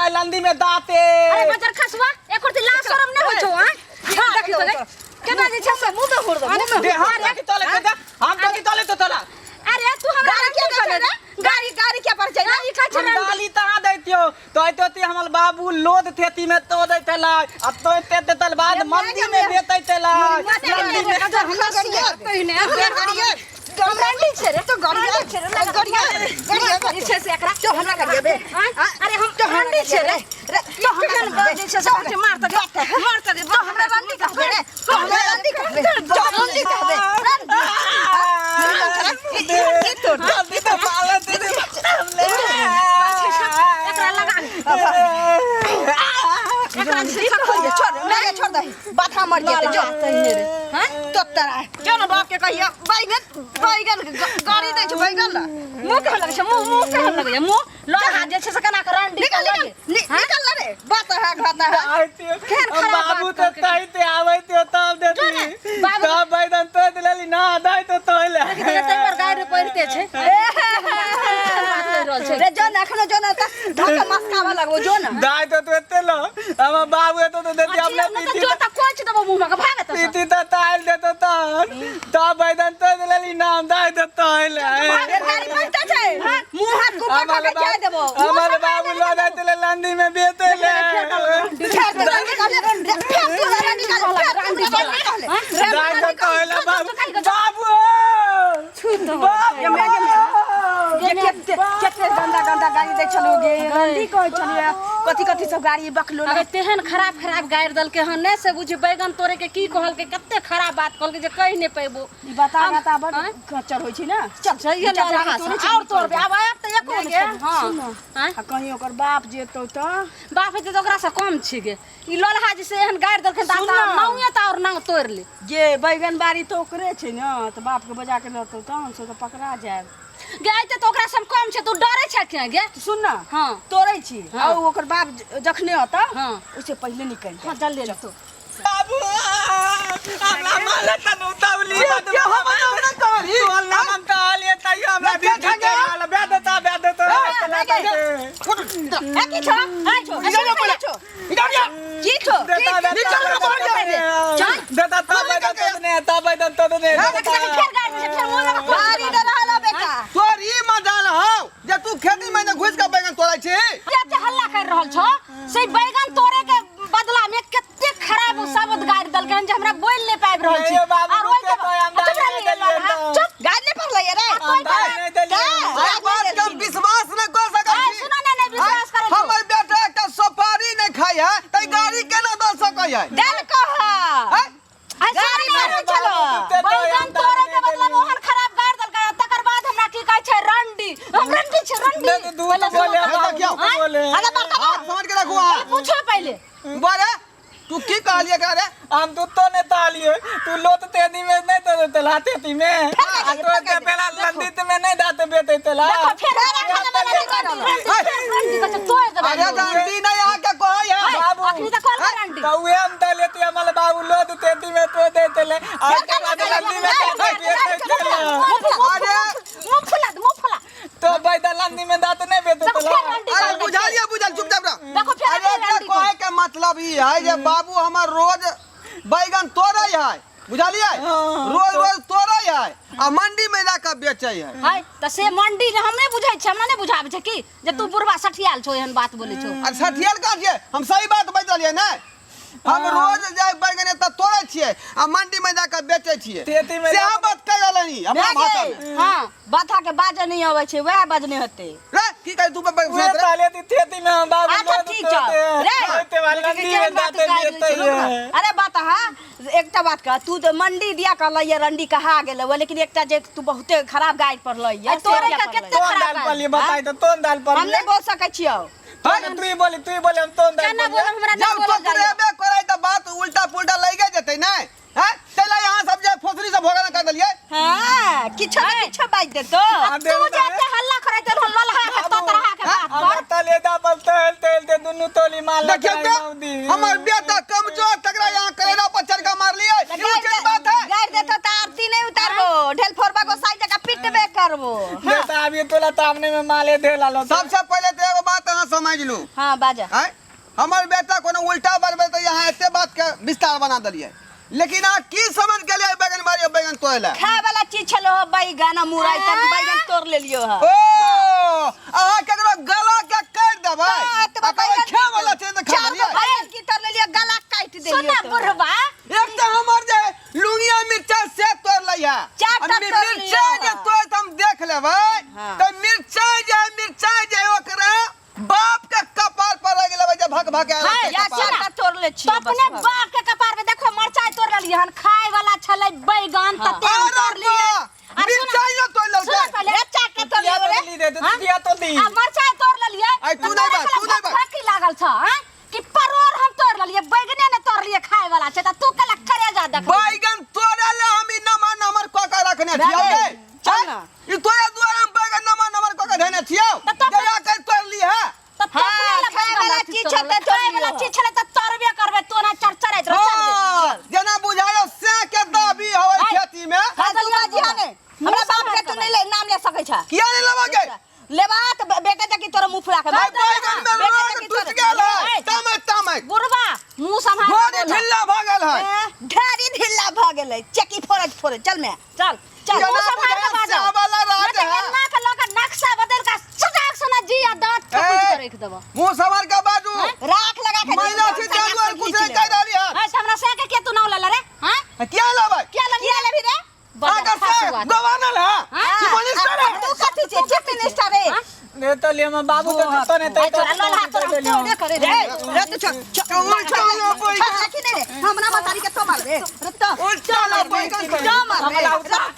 तोय लंदी में दाते अरे बजर खसवा एक और लाश शरम नहीं हो छो हां देखि तो केना जे छ मुंह में फोड़ दो मुंह में हां की तोले के हम तो की तोले तो तोला अरे तू हमरा क्या करे रे गाड़ी क्या पर चाहिए ई का छन डाली ता दैतियो तोय तोती हमर बाबू लोद थेती में तो दैतला अब तो ते तल बाद मंदी में बेतैतला मंदी में कहने गाड़ी गमरांडी छे रे तो गाड़ी छे रे गाड़ी छे से एकरा तो हमरा करिए बे अरे हम तो हंडी छे रे तो हमरा गाड़ी छे से मार दे तो हमरा रंडी कहबे रे तो हमरा रंडी कहबे तो रंडी कहबे रंडी तो जल्दी तो पाले दे एकरा लगा एकरा से छोड़ दे बात मर गया जो हां तो तरा क्यों ना बाप के कहिए बैगन गाड़ी दे छ बैगन ला मुंह कह लगे छ मुंह कह लगे छ मुंह लोहा जे छ से कना करंडी निकल रे बात है बाबू तो ताईते आवैते तब देती तब बैगन तो दिलली ना दाई तो तोले तई पर गाड़ी पड़ते छे रे जो ना एखनो जो ना धक्का मस्कावा लगबो जो ना दाई तो एते लो हम बाबू तो देती अपने पीती जो त कोच दबो मुंह में भागे त पीती तो ताल दे तो तब बैगन तो दिलली नाम दाई तो तोले गाड़ी पड़ते छे मुंह हाथ को पकड़ के जाय देबो हमारे बाबू लो देते लंदी में बेतेले दाई तो तोले बाबू केते गंदा गाड़ी दे चलोगे रंडी कोई चलिए कथि सब गाड़ी बकलो अरे तेहन खराब गाड़ी दल के हने से बुझ बैगन तोरे के की कहल के कते खराब बात कहल के जे कहि नै पेबो ई बता बड़ खचर होई छी ना चल ये और तोर बे अब त एको के हां कहीं ओकर बाप जेतो त बाप जे ओकरा से कम छी गे ई लोलहा जे से एहन गाड़ी दल के दाता नाउए त और नाउ तोड़ ले जे बैगन बाड़ी तो ओकरे छै ना त बाप के बजा के लतो त हम से तो पकड़ा जाय गे आइते तो ओकरा से कम छै तू डरे छ के गे सुन ना हां तोरै छी आ ओकर बाप जखने होता हां उसे पहले निकल हां जल्दी ले तो बाबू हमरा माले तनु तावली क्या हम ना करी बोल ना हम काले तई हमरा बीच के माल बेदता की छो हां छो इधर जा की छो निकल रे बोल जा देता ता बैदन तो ने फिर गाड़ी से फिर मुंह में गाड़ी डराला बेटा तोर ई मजाल हो जे तू खेती में घुस के बैगन तोड़ै छी ये हल्ला कर रहल छो से बैगन तोड़े के बदला में कते खराब शब्द गाड़ी दल के जे हमरा बोल ले पाबि रहल छी और ओइ के चुप गाड़ी ले पकड़ ले रे बात कम विश्वास न कर सकै छी सुनो ना नहीं विश्वास कर हमर बेटा का सुपारी नहीं खाय है तई गाड़ी केना द सकै है गल कहा गाड़ी में चलो बैगन तोड़े के बदला मोहन खराब गाड़ी दल का तकर बाद हमरा की कहै छै रंडी हम रंडी छै रंडी तू बोले क्या बोले अरे बात समझ के रखो पूछो पहले बोले तू की कहलिए करे हम तू तो ने तालिए तू लोत तेदी में नहीं तो तलाते ती में आ तो ते पहला लंदित में नहीं दाते बेते तला देखो फिर रंडी का तो अरे रंडी नहीं आके कोई है बाबू अखनी तो कॉल कर रंडी कौए हम तलेती हमल बाबू लोत तेदी में तो दे तले और के बाद लंदी में अरे मुंह फुला तो भाई लंदी में दाते नहीं बेते तला अरे बुझालिए चुपचाप रह देखो फिर अरे कोई के मतलब ई है जे बाबू हमर रोज बैगन तोड़ै है बुझालिए रोज तोड़ै है आ मंडी में जाके बेचै है हाय त से मंडी हम नहीं बुझाइ छ हमरा नहीं बुझाबै छ की जे तू बुढ़वा सठियाल छो एहन बात बोले छो अरे सठियाल का छिए हम सही बात बजलिए ना हम रोज जाय बैगन त तोड़ै छिए आ मंडी में जाके बेचै छिए से बात कहलनी हमरा भाषा में हां बाथा के बाजे नहीं आवे छै वह बजने होते रे की कह तू बैगन ताले ती खेती में बाबू अच्छा ठीक छ रे ते वाली मंडी में जाते बेचै है अरे बात हा एकटा बात का तू तो मंडी दिया कहल ये रंडी कहा गेल लेकिन एकटा जे तू बहुते खराब गाइड पर लई तोरे का कितने खराब दाल पर बताई तो तोन दाल पर हम नहीं बोल सकै छियो हां तू ही बोली हम तोन दाल केना बोल हमरा नहीं बोल जब रेबे करे त बात उल्टा पुल्टा लगे जतै नै हैं चला यहां सब जे फोसरी से भोगना कर दलिए हां किछ बाज दे तो तू जे हल्ला करे त ललहा के तो तरह के बात कर तले दा पर तेल दे दुनु तोली मार लगा हमर बेटा कमजोर तगड़ा यहां करेला पर चरका मार लिए ये बात है गाड़ दे तो आरती नहीं उतारबो ढेल फोरबा को साइड का पिटबे करबो बेटा अभी तोला सामने में माले दे लालो सबसे पहले तो एगो बात अहां समझ लू हां बाजा हैं हमर बेटा कोनो उल्टा बरबे तो यहाँ एते बात के विस्तार बना दलिए लेकिन आ की समझ के लिए बैगन मारियो बैगन तोड़ला खाए वाला चीज छलो बैगन मुरई त बैगन तोड़ ले लियो ह ओ आ केकरो गला के काट देबै आ खाए वाला चीज त खा लिया बैगन की तोड़ ले लियो गला काट दे लियो सुना बुढ़वा एक तो हमर जे लुंगिया मिर्चा से तोड़ लइया मिर्चा जे तोड़ हम देख लेबै त मिर्चा जे ओकरा बाप के कपार पर रह गेलै जे भग भग आयल या चाटा तोड़ ले छी अपने बाप के कपार पे देखो मरचाई तोड़ ले हन खाए वाला छलै बैगन त तेल तोड़ लियो मिर्चाई न तोड़ लौ पहले चाटा तोड़ लियो दे दिया तो दी आ मरचाई तोड़ ले लियो आई तू नहीं बात की लागल छ हैं कि परोर हम तोड़ ले लियो बैगने ने तोड़ लियो खाए वाला छ त तू कला करे जा देख बैगन तोड़े ले हम नंबर कोका रखने छियै रे चल ना ई तोरे द्वारा हम बैगन नंबर कोका धने छियै दया कर तोड़ ली है खाए वाला चीज छ त खाए वाला चीज छले त तोड़बे करबे तो ना चरचरैत रह जना बुझायो से के दाबी होय खेती में हसलिया जी हने हमरा बाप के तू नहीं ले नाम ले सकै छ किया नहीं लेबगे लेबा त बेटा जकी तोरा मुंह फुला के बैगन में रोग टूट गेल है तमे बुढ़वा मुंह संभाल घोड़ी ढिल्ला भ गेल है ढेरी ढिल्ला भ गेलै चकी फोड़े चल में चल मुंह संभाल के बाजा वाला राज है ना के लोग नक्शा बदल का सटाक सना जी या दांत ठोक के रख देबो मुंह संभाल के बाजू राख लगा के महिला से जादू और कुछ नहीं कह डाली है हां हमरा से के तू नाव ले रे हां क्या लेबै क्या लेबी रे अगर से गवानल है की मिनिस्टर है तू कथि छे चीफ मिनिस्टर रे ने तो ले हम बाबू तो ने तो रे तू चल रखी नहीं रे हमरा बतारी के तो मार रे तो उल्टा ला बैगन तो मार रे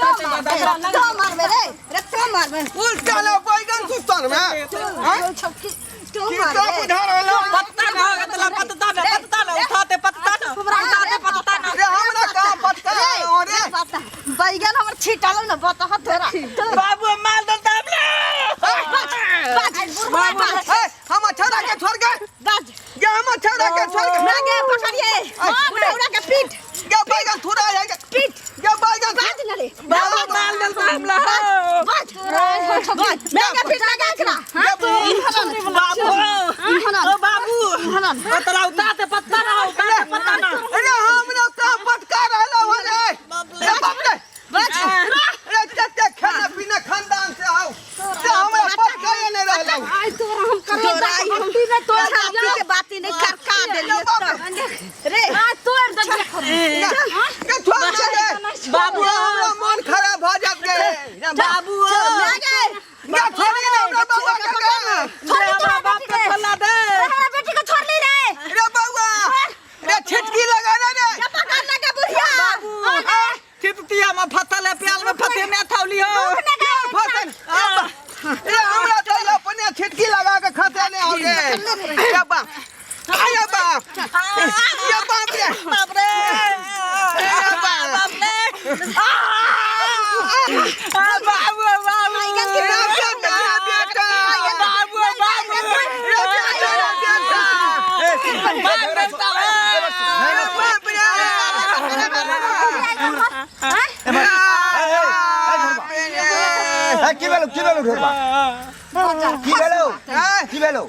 तो मार रे तो मार उल्टा ला बैगन सुतन में छक्की तो की मार तो रे बुझा रहलो पत्ता ना गतला पत्ता ना उठाते पत्ता ना रे हमरा का पत्ता रे बैगन हमर छिटल न बता तोरा बाबू माल दलता हम छौड़ा के छोड़ के बाज ये हम छौड़ा के छोड़ के मांगे पकड़िए उड़ा के पीट ये बैगन थोड़ा है पीट ये बैगन बाज न रे बाबू माल दलता हमला बाज मांगे पीट लगा एकरा बाबू ओ बाबू पत्ता उठाते पत्ता ना अरे हमरा का पटका रहलो हो रे बाप रे अरे चच्चा खाना पीना खानदान से आओ से हमरा पटका नहीं रहलो आई तोरा हम करे हड्डी में तोड़ के बात नहीं करका देलिए रे आ तोड़ दे के छोड़ दे बाबू हमरा मन खराब हो जात गे बाबू ये छोड़ दे हमरा बाबा के हमरा बाप के छोला दे हमरा बेटी को छोड़ ली रे रे बाबा रे छिटकी लगा रे पकड़ लगा बुढ़िया चिपतिया में फतल है प्याल में फते में थौली हो फसन ए हमरा तो अपने छिटकी लगा के खते नहीं आओगे या बाप या बाप या बाप रे बाप रे या बाप बाबू बाबू मेरा बेटा बाबू की बेलो ढोरबा की बेलो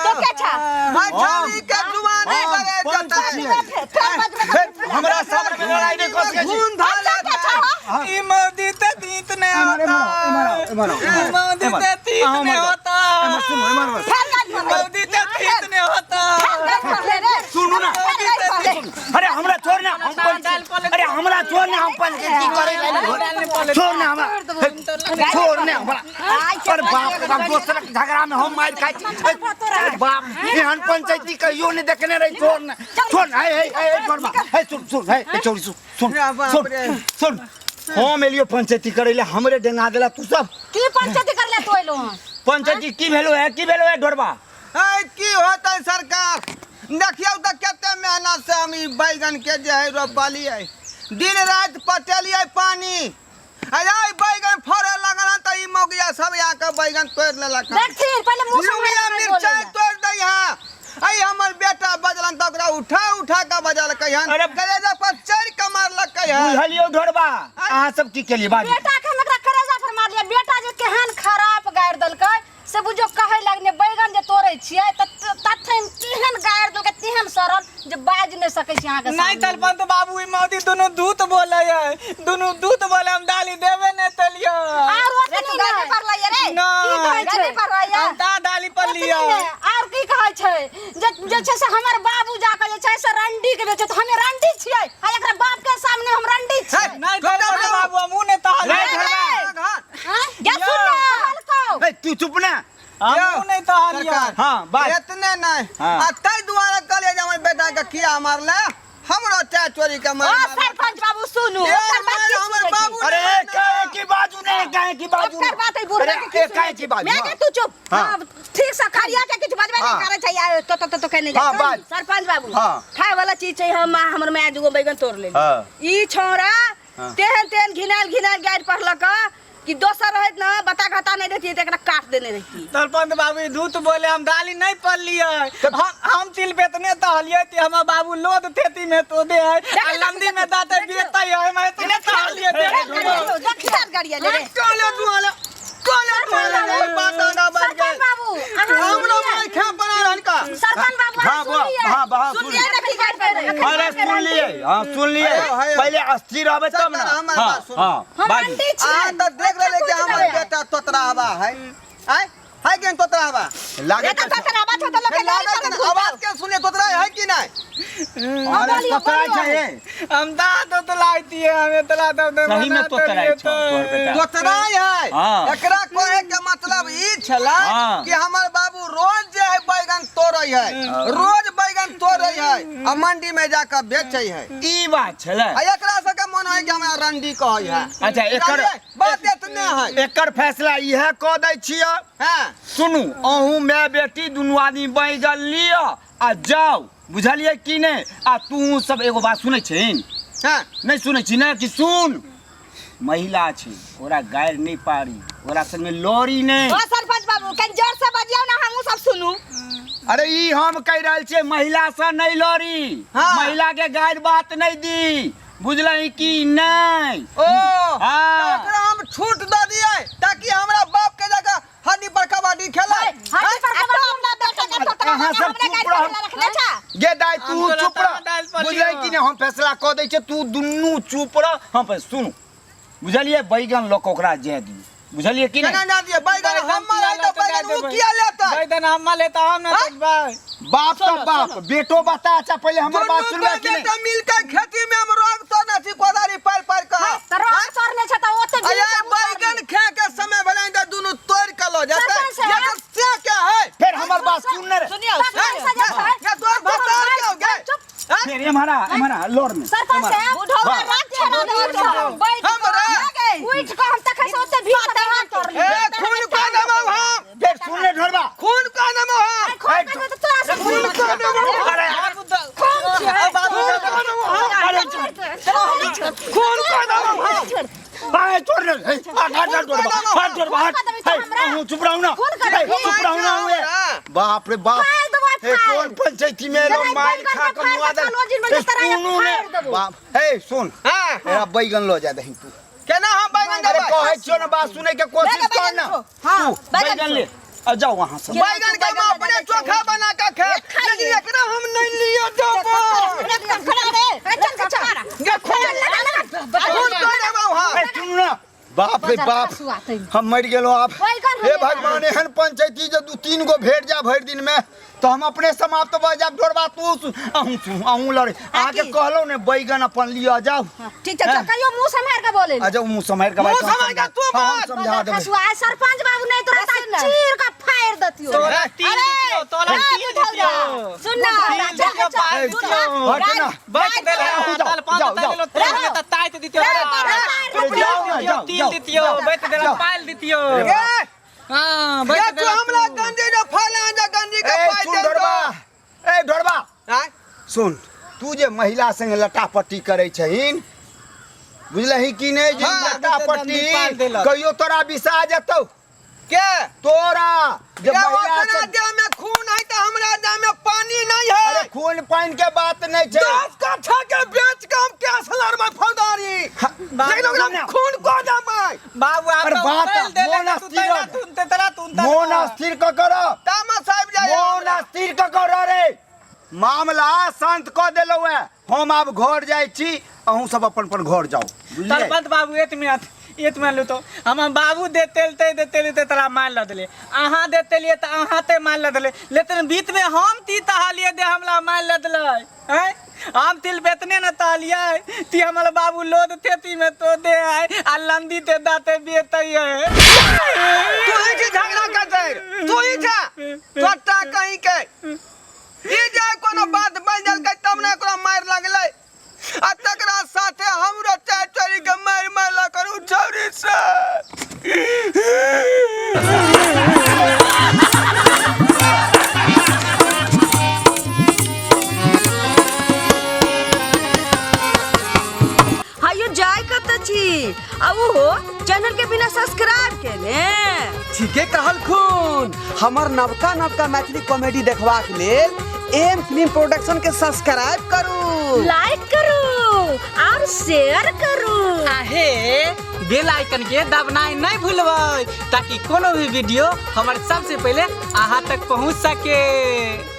तो क्या छा मछली के जुबानी करे जता हमरा सब में लड़ाई नहीं कर के खून धाले ई मोदी ते तीत ने होता ई मोदी ते तीत ने होता मोदी ते तीत ने होता सुनो ना अरे हमरा छोड़ ना हम अरे हमरा छोड़ ना हम पंचायती करे छोड़ ना हमरा छोड़ ना हमरा पर बाप दोसर के झगड़ा में हम मार खाई बाप एहन पंचायती कहियो नहीं देखने रही छोड़ ना हे छोड़ हे सुन हे छोड़ सुन हम एलियो पंचायती करे ले हमरे डेंगा देला तू सब की पंचायती कर ले तो एलो पंचायती की भेलो है ढोरबा है की होता है सरकार देखियो त केते मेहनत से हम ई बैगन के जे है रोपली है दिन रात पटेलिए पानी आई बैगन फरे लगल त ई मोगिया सब आके बैगन तोड़ लेला देख फिर पहले मुंह लुंगिया मिर्चाई तोड़ दई हां आई हमर बेटा बजलन त ओकरा उठा के बजल कहिन अरे कलेजा पर चढ़ के मारलक कहिन बुझलियो ढोरबा अहाँ सब की केलिए बाजी बेटा के हमरा करेजा पर मार लिया बेटा जे केहन खराब गाड़ दलकै से बुझो कहे लगने छियै त तथन केहन गायर दो के तेहन सरल जे बाज नहीं सकै छी अहाँ के नहीं तलपंत बाबू ई मौदी दोनों दूत बोले है दोनों दूत बोले हम डाली देबे नहीं तलियो और ओते नहीं गाड़ी पर लइए रे की कहै छै गाड़ी पर लइए हम ता डाली पर लियो और की कहै छै जे छै से हमर बाबू जाके जे छै से रंडी के बेचे त हमे रंडी छियै आ एकरा बाप के सामने हम रंडी छियै नहीं तलपंत बाबू हम ने ताल हां या सुन हल्को ए तू चुप ना हम नहीं ताल हां बात इतने नहीं हाँ। आ तई दुआरे कले जे हमर बेटा के किया मारले हमरो चा चोरी के मार ओ सरपंच बाबू सुनू हमर बाबू अरे काहे की बाजू ने काहे की बाजू कर बात है बुढ़ा के काहे की बाजू मैं के तू चुप हां ठीक से खड़िया के कुछ बजबे नहीं करे छै तो कहने जा सरपंच बाबू खाए वाला चीज छै हम हमर माय दुगो बैगन तोड़ ले ई छोरा तेहन घिनाल गाइड पढ़लक कि दोसर रहत ना बता घाटा नहीं देती त एकरा काट देने रहती तलपंत बाबू दूत बोले हम डाली नहीं पर लिए हम तिल बेतने तहलिए ती हम बाबू लोद तेती में तो दे है लंदी में दाते बेता है मैं इतने तहलिए दे दखियार गाड़िया ले रे कोले बाता ना बन गए बाबू हमरो माय खा बना रहन का सरपंच बाबू सुनिए ना की गाइड पे अरे सुन लिए हां सुन लिए पहले अस्थिर आवे तब ना हां बाजी आ त देख ले कि हमर बेटा तोतरा हवा है है कि तोतरा हवा लागे तो तोतरा बात तो लोग आवाज के सुने तोतरा है कि नहीं अरे तोतरा चाहिए हम दांत तो लाईती है हमें तला दे सही में तोतरा है तोर बेटा तोतरा है एकरा कहे के मतलब ई छला कि हमर बाबू रोज जे है बैगन तोड़ै है रोज बैगन तोड़ै है आ मंडी में जाकर बेचै है ई बात छले आ एकरा से के मन है कि हमरा रंडी कहै है अच्छा एकर बात इतने है एकर फैसला इहे क दै छियै हां सुनू अहूँ मैं बेटी दुनू आदमी बैगन लियो आ जाओ बुझलिए कि नहीं आ तू सब एगो बात सुनै छिन हां नहीं सुनै छी ना कि सुन महिला छै ओरा गायर नहीं पारी ओरा संगे लॉरी नहीं ओ सरपंच बाबू कन जोर से बजियो ना हमहू सब सुनू अरे ई हम कह रहल छियै महिला से नहीं लॉरी महिला के गायर बात नहीं दी बुझलही कि नहीं ओ हाँ। एकरा हम छूट द दिए ताकि हमरा बाप के जगह हड्डी पर कबड्डी खेलाय हड्डी पर अपना बेटा के तोतरा कहाँ सब हमने चुप गाइड रह पे रखले छा गे दाई तू हमको चुप लगता रह है दाल पर बुझलै लियो। कि नहीं हम फैसला क दै छियै तू दुन्नू चुप रह हम पे सुनू बुझलिए बैगन लोक ओकरा जे दी बुझलिए कि केना नहीं ना दिए बैगन हमर है तो बैगन उ किया लेता बैगन हम लेता हम ना भाई बाप तो बाप बेटो बता अच्छा पहले हमर बात सुनबे कि नहीं तो मिलकर खेती में हम रोग तो ना थी कोदारी पर का तोरा सरने छ त ओते अरे बैगन खा के समय भले त दुनु तोड़ के लो जाते ये तो से क्या है फिर हमर बात सुनने रे सुनियो ये तो बता क्या हो गया फिर हमारा लॉर में सरपंच है बुढ़वा रात छना दे बैठ उठ के हम तक से ओते भी तोड़ ले ए खून का नाम हम फिर सुनने ढोरबा खून का नाम हम खून का तो तोरा से खून का नाम अरे खून का नाम हम बाय छोड़ रे हाथ ढोरबा चुप रहू ना चुप रहू ना हुए बाप रे बाप हे कौन पंचायती में लोग मार खा के मुआ दे सुनू ने बाप हे सुन हां मेरा बैगन लो जा दही तू केना हम बैगन अरे देबै कहे छियो ना बात सुने के कोशिश कर ना हां बैगन ले आ जाओ वहां से बैगन का हम अपने चोखा बना के खा लेकिन एकरा हम नहीं लियो देबो खड़ा रे चल चल ये खून का नाम हम ए सुन ना बाप रे बाप हम मर गेलो आप हे भगवान एहन पंचायती जो 2-3 गो भेट जा भर दिन में तो हम अपने समाप्त हो जाब ढोरबा तू आहू लड़े आके कहलो ने बैगन अपन लिया जाओ ठीक है कहियो मुंह संभाल के बोले आ जाओ मुंह संभाल के मुंह संभाल के तू हम समझा देबे खसुआ सरपंच बाबू नहीं तो चीर का फायर दतियो तोला तीन दितियो तोला तीन दितियो सुन ना हट ना बैठ दे ताल पांच ताल लो तेरे त ताइत दितियो जाओ तीन दितियो बैठ दे पाल दितियो हां ये बैठ तो हमरा गंजी जो फला जा गंजी का ए पाई सुन दे ढोरबा ए ढोरबा हां सुन तू जे महिला संग लटापट्टी करे छहिन बुझलही कि नहीं जे हाँ, लटापट्टी निकाल देलक। कहियो तोरा बिसा जतौ के तोरा जे ये महिला ओकरा से देह में खून है तो हमरा देह में पानी नहीं है अरे खून पानी के बात नहीं छै 10 कट्ठा के बेच के हम कैश लड़ में फौदारी ये लोग ना खून को जमाय बाबू आप अरे बात मोन अस्थिर तू तेरा तू मोन अस्थिर क करो तामा साहब जाए मोन मामला शांत क देलो है। हम अब घर जाय छी, अहूँ सब अपन अपन घर जाओ। सरपंच बाबू एक मिनट लो तो हम बाबू देते तोरा मार लदले, अहाँ देते लिए तो अहाँ ते मार लदले, लेकिन बीच में हम ती तहालिए दे हमला मार लदले हैं। हम तिल बेतने न तालिए ती हमारा बाबू लोद तेती में तो दे है आ लंदी ते दाते बेते है। तू ही जी झगड़ा कर दे, तू ही जा छोटा कहीं के ई जा कोनो बात बन जल के तमने ओकरा मार लगले आ तकरा साथे हमरो चोरी के मार ला करू चोरी से। हायो जाय कत छी अब हो चैनल के बिना सब्सक्राइब के ने ठीके कहल खून। हमर नवका मैथिली कॉमेडी देखबा के लेल एम फिल्म प्रोडक्शन के सब्सक्राइब करू, लाइक करू और शेयर करू। आहे बेल आइकन के दबना नहीं भूलबै ताकि कोनो भी वीडियो हमारे सबसे पहले अहाँ तक पहुंच सके।